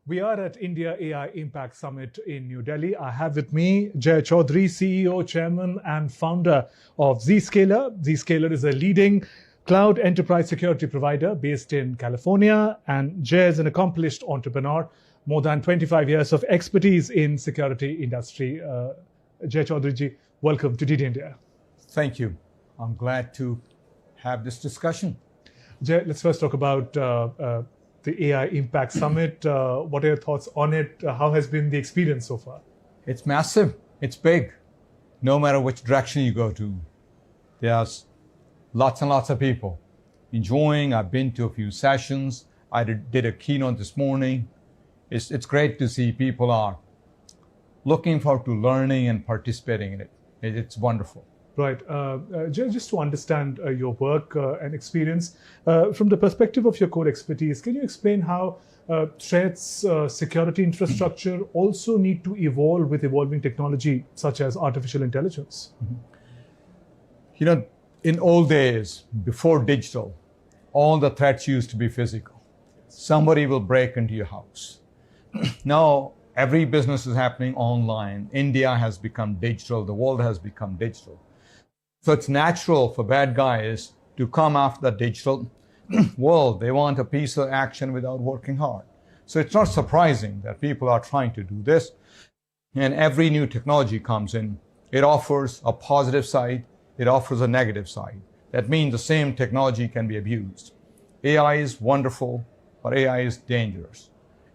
We are at India AI Impact Summit in New Delhi. I have with me Jay Chaudhary, CEO, Chairman, and founder of Zscaler. Zscaler is a leading cloud enterprise security provider based in California. And Jay is an accomplished entrepreneur, more than 25 years of expertise in security industry. Jay Chaudhary ji, welcome to DD India. Thank you. I'm glad to have this discussion. Jay, let's first talk about the AI Impact Summit. What are your thoughts on it? How has been the experience so far? It's massive. It's big. No matter which direction you go to, there's lots and lots of people enjoying. I've been to a few sessions. I did a keynote this morning. It's great to see people are looking forward to learning and participating in it. It's wonderful. Right. Just to understand your work and experience, from the perspective of your core expertise, can you explain how threats, security infrastructure also need to evolve with evolving technology such as artificial intelligence? Mm-hmm. You know, in old days, before digital, all the threats used to be physical. Somebody will break into your house. Now, every business is happening online. India has become digital. The world has become digital. So it's natural for bad guys to come after the digital world. They want a piece of action without working hard. So it's not surprising that people are trying to do this. And every new technology comes in, it offers a positive side, it offers a negative side. That means the same technology can be abused. AI is wonderful, but AI is dangerous.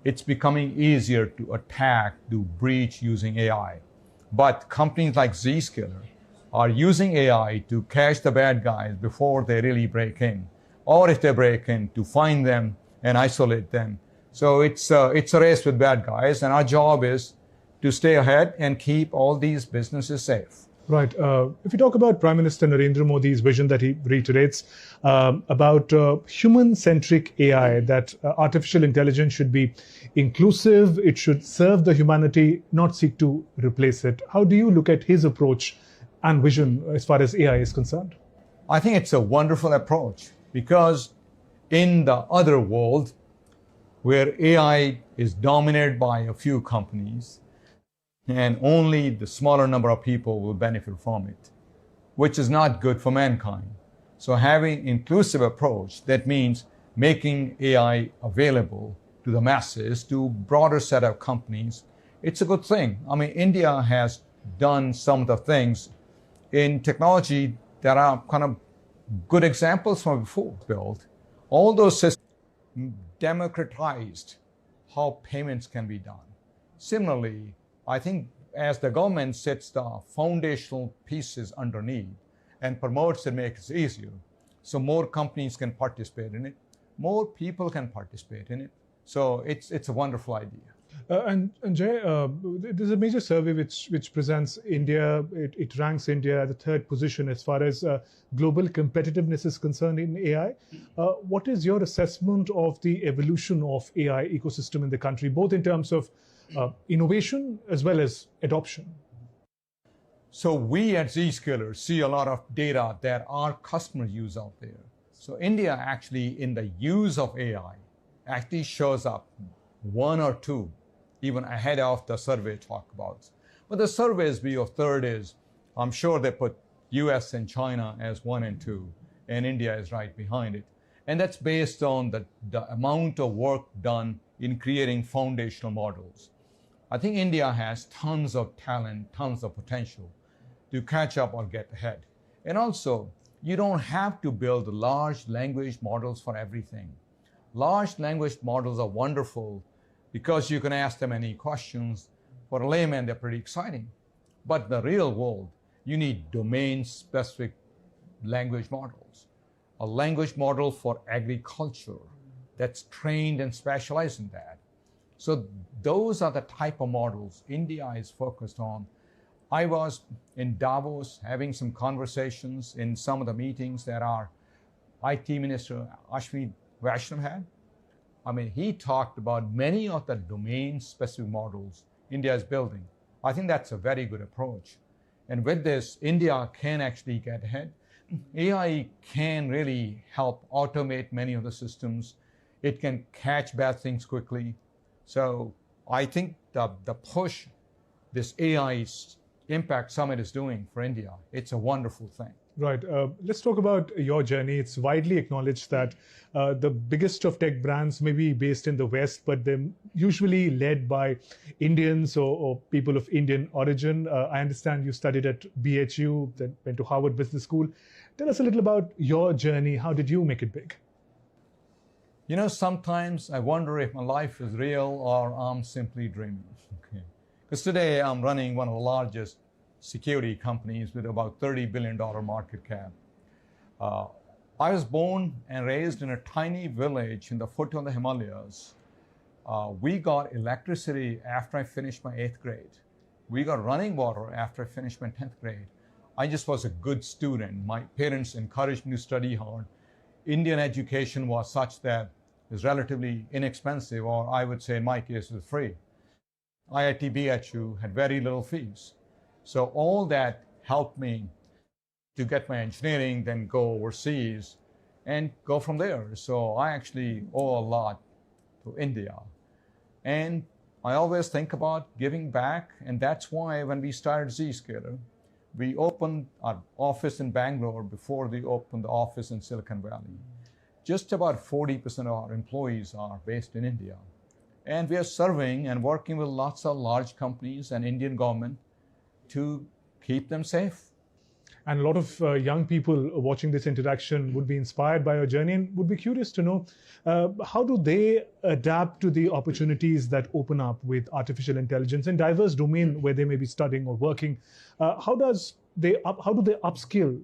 It's becoming easier to attack, to breach using AI. But companies like Zscaler are using AI to catch the bad guys before they really break in, or if they break in, to find them and isolate them. So it's a race with bad guys, and our job is to stay ahead and keep all these businesses safe. Right. If you talk about Prime Minister Narendra Modi's vision that he reiterates about human-centric AI, that artificial intelligence should be inclusive, it should serve the humanity, not seek to replace it. How do you look at his approach and vision as far as AI is concerned? I think it's a wonderful approach because in the other world where AI is dominated by a few companies and only the smaller number of people will benefit from it, which is not good for mankind. So having inclusive approach, that means making AI available to the masses, to broader set of companies, it's a good thing. I mean, India has done some of the things in technology that are kind of good examples from before built. All those systems democratized how payments can be done. Similarly, I think as the government sets the foundational pieces underneath and promotes and makes it easier, so more companies can participate in it, more people can participate in it. So it's a wonderful idea. And Jay, there's a major survey which presents India, it ranks India at the third position as far as global competitiveness is concerned in AI. What is your assessment of the evolution of AI ecosystem in the country, both in terms of innovation as well as adoption? So we at Zscaler see a lot of data that our customers use out there. So India actually in the use of AI actually shows up one or two even ahead of the survey talk about. But the survey's view of third is, I'm sure they put US and China as 1 and 2, and India is right behind it. And that's based on the amount of work done in creating foundational models. I think India has tons of talent, tons of potential to catch up or get ahead. And also, you don't have to build large language models for everything. Large language models are wonderful because you can ask them any questions. For a layman, they're pretty exciting. But in the real world, you need domain-specific language models. A language model for agriculture that's trained and specialized in that. So those are the type of models India is focused on. I was in Davos having some conversations in some of the meetings that our IT Minister Ashwini Vaishnaw had. I mean, he talked about many of the domain-specific models India is building. I think that's a very good approach. And with this, India can actually get ahead. AI can really help automate many of the systems. It can catch bad things quickly. So I think the push this AI Impact Summit is doing for India, it's a wonderful thing. Right. Let's talk about your journey. It's widely acknowledged that the biggest of tech brands may be based in the West, but they're usually led by Indians or people of Indian origin. I understand you studied at BHU, then went to Harvard Business School. Tell us a little about your journey. How did you make it big? You know, sometimes I wonder if my life is real or I'm simply dreaming. Okay. Because today I'm running one of the largest security companies with about $30 billion market cap. I was born and raised in a tiny village in the foot of the Himalayas. We got electricity after I finished my 8th grade. We got running water after I finished my 10th grade. I just was a good student. My parents encouraged me to study hard. Indian education was such that it was relatively inexpensive, or I would say in my case, it was free. IIT BHU had very little fees. So all that helped me to get my engineering, then go overseas and go from there. So I actually owe a lot to India. And I always think about giving back. And that's why when we started Zscaler, we opened our office in Bangalore before we opened the office in Silicon Valley. Just about 40% of our employees are based in India. And we are serving and working with lots of large companies and Indian government to keep them safe. And a lot of young people watching this interaction would be inspired by your journey and would be curious to know how do they adapt to the opportunities that open up with artificial intelligence in diverse domain where they may be studying or working. How do they upskill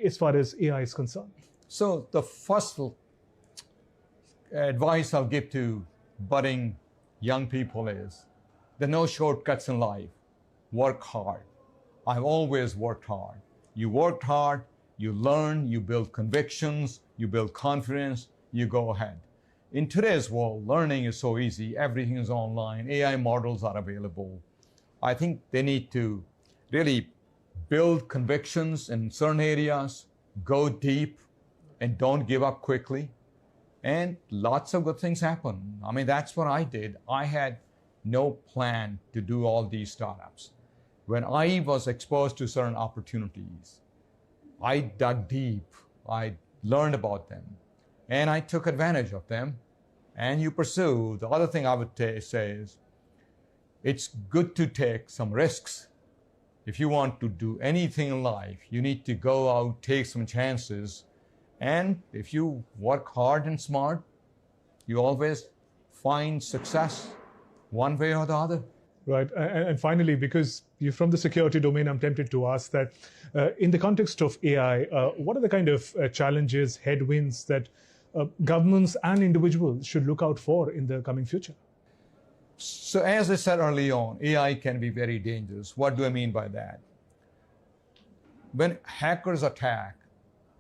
as far as AI is concerned? So the first advice I'll give to budding young people is there are no shortcuts in life. Work hard. I've always worked hard. You worked hard, you learn, you build convictions, you build confidence, you go ahead. In today's world, learning is so easy. Everything is online. AI models are available. I think they need to really build convictions in certain areas, go deep, and don't give up quickly. And lots of good things happen. I mean, that's what I did. I had no plan to do all these startups. When I was exposed to certain opportunities, I dug deep, I learned about them, and I took advantage of them, and you pursue. The other thing I would say is, it's good to take some risks. If you want to do anything in life, you need to go out, take some chances, and if you work hard and smart, you always find success one way or the other. Right. And finally, because you're from the security domain, I'm tempted to ask that in the context of AI, what are the kind of challenges, headwinds that governments and individuals should look out for in the coming future? So as I said early on, AI can be very dangerous. What do I mean by that? When hackers attack,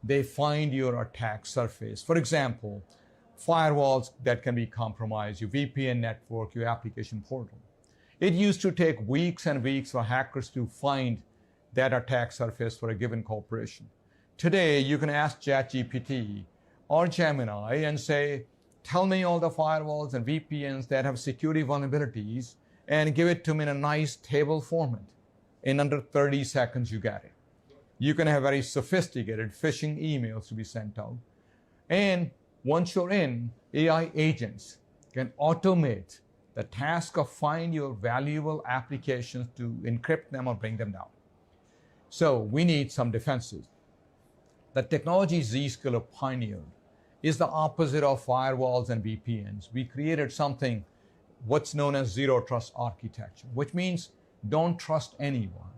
they find your attack surface. For example, firewalls that can be compromised, your VPN network, your application portal. It used to take weeks and weeks for hackers to find that attack surface for a given corporation. Today, you can ask ChatGPT or Gemini and say, tell me all the firewalls and VPNs that have security vulnerabilities, and give it to me in a nice table format. In under 30 seconds, you get it. You can have very sophisticated phishing emails to be sent out. And once you're in, AI agents can automate the task of find your valuable applications to encrypt them or bring them down. So we need some defenses. The technology Zscaler pioneered is the opposite of firewalls and VPNs. We created something, what's known as zero trust architecture, which means don't trust anyone.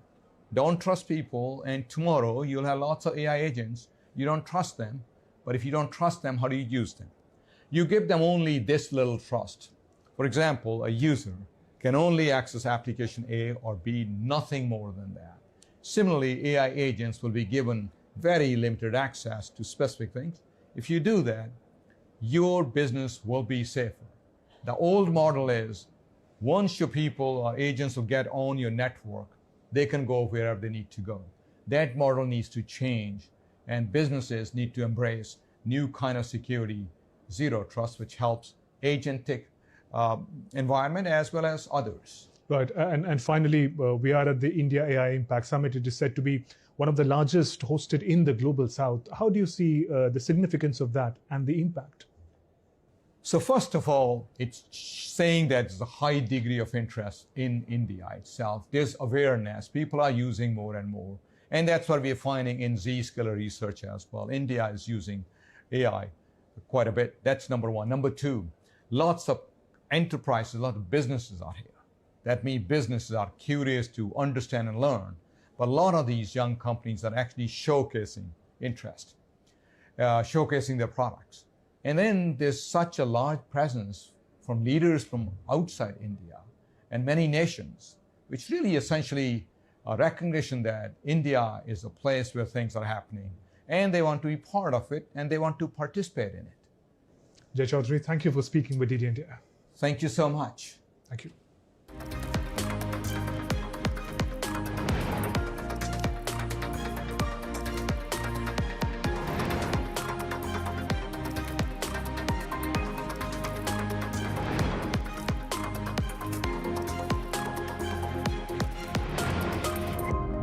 Don't trust people, and tomorrow you'll have lots of AI agents. You don't trust them, but if you don't trust them, how do you use them? You give them only this little trust. For example, a user can only access application A or B, nothing more than that. Similarly, AI agents will be given very limited access to specific things. If you do that, your business will be safer. The old model is, once your people or agents will get on your network, they can go wherever they need to go. That model needs to change, and businesses need to embrace new kind of security, zero trust, which helps agentic environment as well as others. Right. And finally, we are at the India AI Impact Summit. It is said to be one of the largest hosted in the global south. How do you see the significance of that and the impact? So first of all, it's saying that there's a high degree of interest in India itself. There's awareness. People are using more and more. And that's what we're finding in Zscaler research as well. India is using AI quite a bit. That's number one. Number two, lots of enterprises, a lot of businesses are here. That means businesses are curious to understand and learn. But a lot of these young companies are actually showcasing interest, showcasing their products. And then there's such a large presence from leaders from outside India and many nations, which really essentially a recognition that India is a place where things are happening and they want to be part of it and they want to participate in it. Jay Chaudhary, thank you for speaking with DD India. Thank you so much. Thank you.